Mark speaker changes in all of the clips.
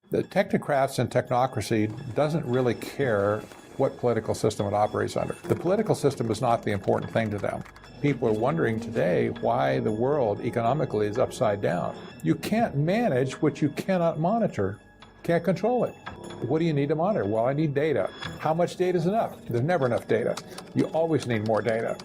Speaker 1: The technocrats and technocracy doesn't really care what political system it operates under. The political system is not the important thing to them. People are wondering today why the world economically is upside down. You can't manage what you cannot monitor. Can't control it. What do you need to monitor? Well, I need data. How much data is enough? There's never enough data. You always need more data.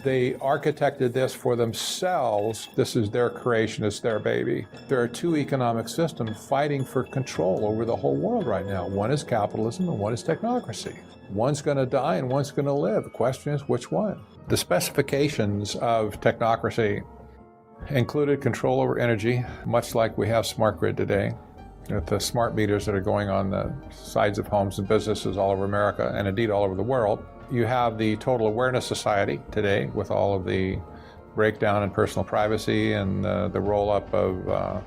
Speaker 1: They architected this for themselves. This is their creation, it's their baby. There are two economic systems fighting for control over the whole world right now. One is capitalism and one is technocracy. One's going to die and one's going to live. The question is, which one? The specifications of technocracy included control over energy, much like we have smart grid today. With the smart meters that are going on the sides of homes and businesses all over America and indeed all over the world. You have the total awareness society today with all of the breakdown in personal privacy and the roll-up of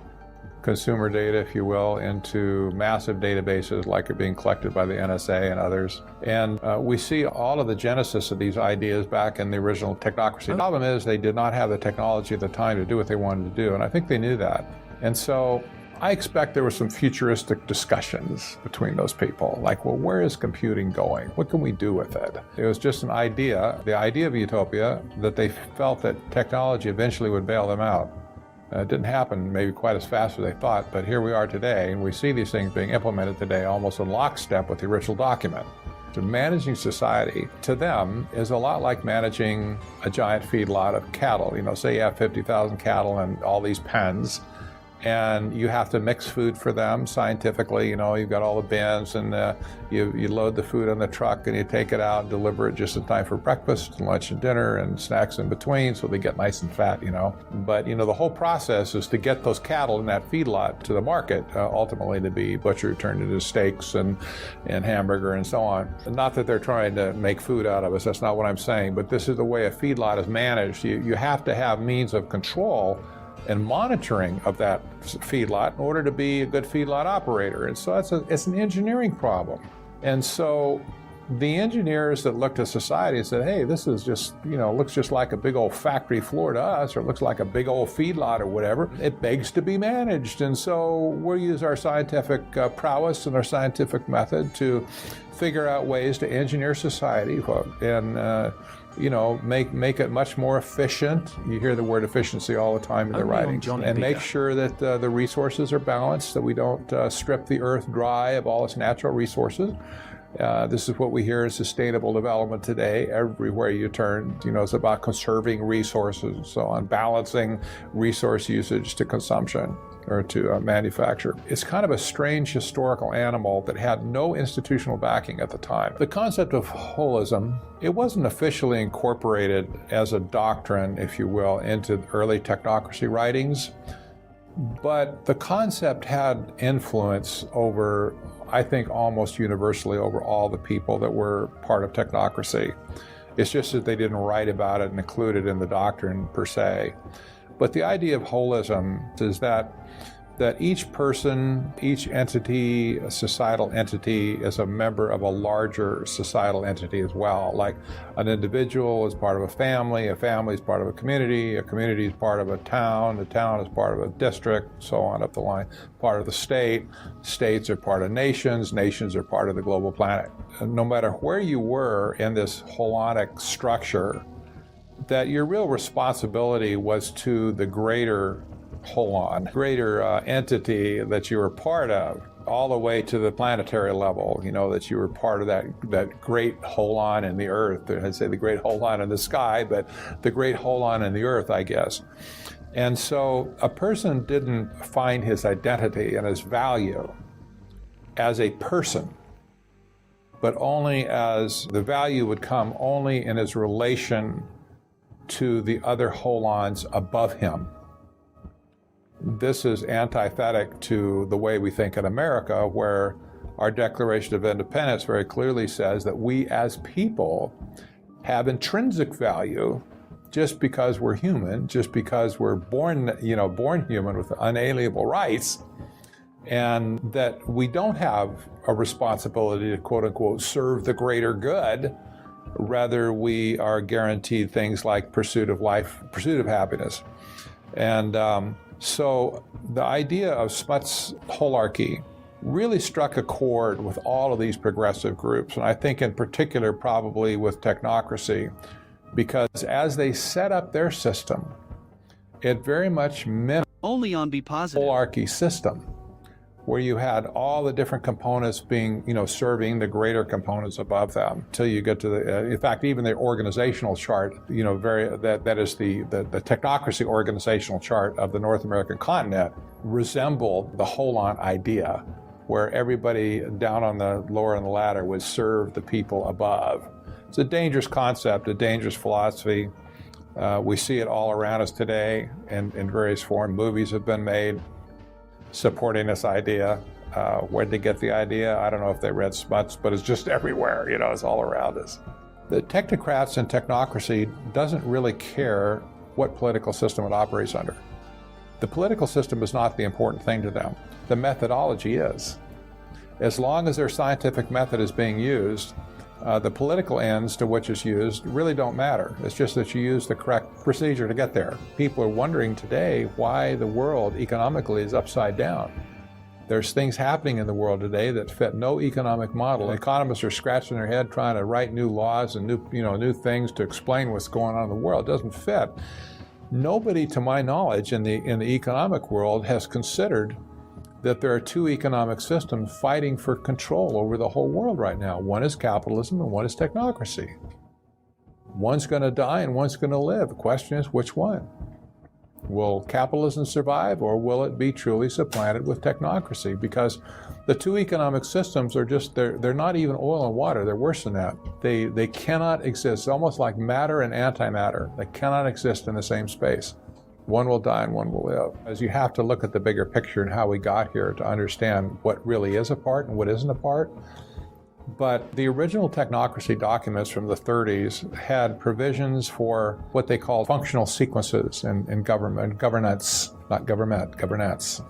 Speaker 1: consumer data, if you will, into massive databases like it being collected by the NSA and others. And we see all of the genesis of these ideas back in the original technocracy. The problem is they did not have the technology at the time to do what they wanted to do, and I think they knew that. And so I expect there were some futuristic discussions between those people, like, well, where is computing going? What can we do with it? It was just an idea, the idea of utopia, that they felt that technology eventually would bail them out. It didn't happen maybe quite as fast as they thought, but here we are today, and we see these things being implemented today almost in lockstep with the original document. So managing society, to them, is a lot like managing a giant feedlot of cattle. You know, say you have 50,000 cattle and all these pens, and you have to mix food for them scientifically. You know, you've got all the bins, and you load the food on the truck and you take it out and deliver it just in time for breakfast and lunch and dinner and snacks in between so they get nice and fat, you know. But, you know, the whole process is to get those cattle in that feedlot to the market, ultimately to be butchered, turned into steaks and hamburger and so on. Not that they're trying to make food out of us, that's not what I'm saying, but this is the way a feedlot is managed. You have to have means of control and monitoring of that feedlot in order to be a good feedlot operator. And so it's an engineering problem. And so the engineers that looked at society and said, hey, this is just, you know, looks just like a big old factory floor to us, or it looks like a big old feedlot or whatever. It begs to be managed. And so we'll use our scientific prowess and our scientific method to figure out ways to engineer society and you know, make it much more efficient. You hear the word efficiency all the time in the writings. And make sure that the resources are balanced, that we don't strip the earth dry of all its natural resources. This is what we hear as sustainable development today. Everywhere you turn, you know, it's about conserving resources and so on, balancing resource usage to consumption or to manufacture. It's kind of a strange historical animal that had no institutional backing at the time. The concept of holism, it wasn't officially incorporated as a doctrine, if you will, into early technocracy writings, but the concept had influence over, I think, almost universally over all the people that were part of technocracy. It's just that they didn't write about it and include it in the doctrine per se. But the idea of holism is that each person, each entity, a societal entity, is a member of a larger societal entity as well. Like an individual is part of a family is part of a community is part of a town is part of a district, so on up the line, part of the state, states are part of nations are part of the global planet. And no matter where you were in this holonic structure, that your real responsibility was to the greater holon, greater entity that you were part of, all the way to the planetary level, you know, that you were part of that great holon in the earth. I'd say the great holon in the sky, but the great holon in the earth, I guess. And so a person didn't find his identity and his value as a person, but only as the value would come only in his relation to the other holons above him. This is antithetic to the way we think in America, where our Declaration of Independence very clearly says that we as people have intrinsic value just because we're human, just because we're born human with unalienable rights, and that we don't have a responsibility to, quote unquote, serve the greater good. Rather, we are guaranteed things like pursuit of life, pursuit of happiness. And so the idea of Smuts holarchy really struck a chord with all of these progressive groups, and I think in particular probably with technocracy, because as they set up their system, it very much mimicked
Speaker 2: only on Be Positive.
Speaker 1: Hierarchy system, where you had all the different components being, serving the greater components above them, until you get to the, in fact, even the organizational chart, that is the technocracy organizational chart of the North American continent resembled the Holon idea, where everybody down on the lower on the ladder would serve the people above. It's a dangerous concept, a dangerous philosophy. We see it all around us today in various forms. Movies have been made supporting this idea. Where'd they get the idea? I don't know if they read Smuts, but it's just everywhere, it's all around us. The technocrats and technocracy doesn't really care what political system it operates under. The political system is not the important thing to them. The methodology is. As long as their scientific method is being used, the political ends to which it's used really don't matter. It's just that you use the correct procedure to get there. People are wondering today why the world economically is upside down. There's things happening in the world today that fit no economic model. Economists are scratching their head trying to write new laws and new things to explain what's going on in the world. It doesn't fit. Nobody, to my knowledge, in the economic world has considered that there are two economic systems fighting for control over the whole world right now. One is capitalism and one is technocracy. One's going to die and one's going to live. The question is, which one? Will capitalism survive, or will it be truly supplanted with technocracy? Because the two economic systems are just, they're not even oil and water, they're worse than that. They cannot exist. It's almost like matter and antimatter. They cannot exist in the same space. One will die and one will live. As you have to look at the bigger picture and how we got here to understand what really is a part and what isn't a part. But the original technocracy documents from the 30s had provisions for what they call functional sequences in governance, not government, governance,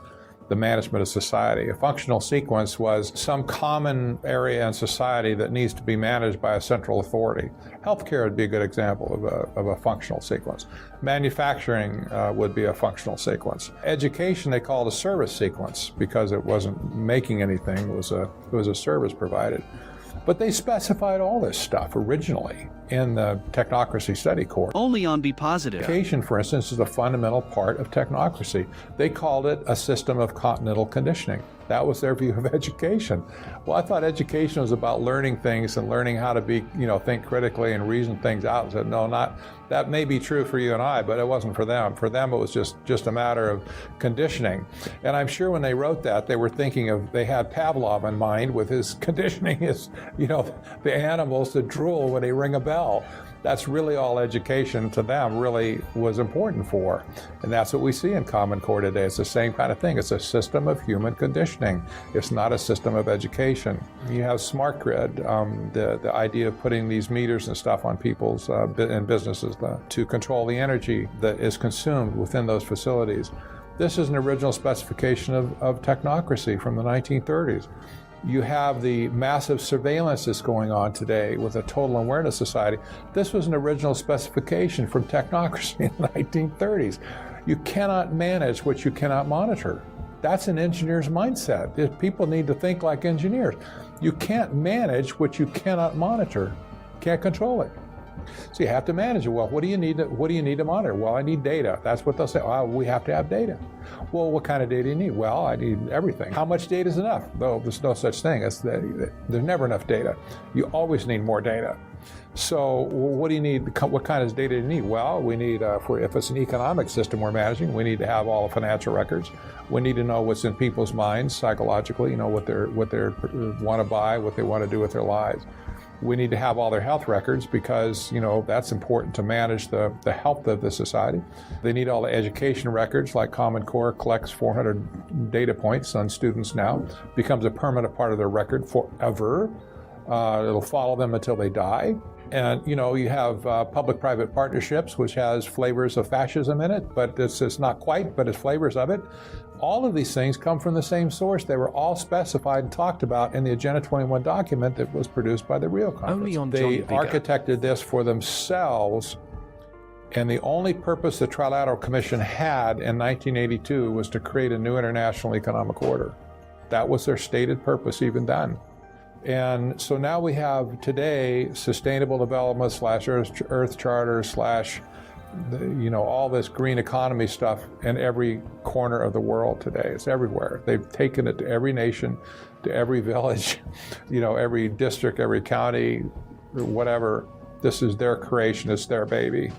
Speaker 1: the management of society. A functional sequence was some common area in society that needs to be managed by a central authority. Healthcare would be a good example of a functional sequence. Manufacturing would be a functional sequence. Education they called a service sequence because it wasn't making anything, it was a service provided. But they specified all this stuff originally in the technocracy study course.
Speaker 2: Only on Be Positive.
Speaker 1: Education, for instance, is a fundamental part of technocracy. They called it a system of continental conditioning. That was their view of education. Well, I thought education was about learning things and learning how to be, think critically and reason things out. And said, no, that may be true for you and I, but it wasn't for them. For them, it was just a matter of conditioning. And I'm sure when they wrote that, they were thinking they had Pavlov in mind with his conditioning the animals to drool when they ring a bell. That's really all education to them really was important for. And that's what we see in Common Core today. It's the same kind of thing. It's a system of human conditioning. It's not a system of education. You have smart grid, the idea of putting these meters and stuff on people's and businesses to control the energy that is consumed within those facilities. This is an original specification of technocracy from the 1930s. You have the massive surveillance that's going on today with a total awareness society. This was an original specification from technocracy in the 1930s. You cannot manage what you cannot monitor. That's an engineer's mindset. People need to think like engineers. You can't manage what you cannot monitor. Can't control it. So you have to manage it. Well, what do you need to monitor? Well, I need data. That's what they'll say. Oh, we have to have data. Well, what kind of data do you need? Well, I need everything. How much data is enough? Though there's no such thing. There's never enough data. You always need more data. So what do you need? What kind of data do you need? Well, we need, if it's an economic system we're managing, we need to have all the financial records. We need to know what's in people's minds psychologically, what they want to buy, what they want to do with their lives. We need to have all their health records because, that's important to manage the health of the society. They need all the education records, like Common Core collects 400 data points on students now, becomes a permanent part of their record forever. It'll follow them until they die. And, you have public-private partnerships, which has flavors of fascism in it, but it's not quite, but it's flavors of it. All of these things come from the same source. They were all specified and talked about in the Agenda 21 document that was produced by the Rio Conference. They architected this for themselves, and the only purpose the Trilateral Commission had in 1982 was to create a new international economic order. That was their stated purpose even then. And so now we have today sustainable development slash Earth Charter slash, all this green economy stuff in every corner of the world today. It's everywhere. They've taken it to every nation, to every village, every district, every county, whatever. This is their creation. It's their baby.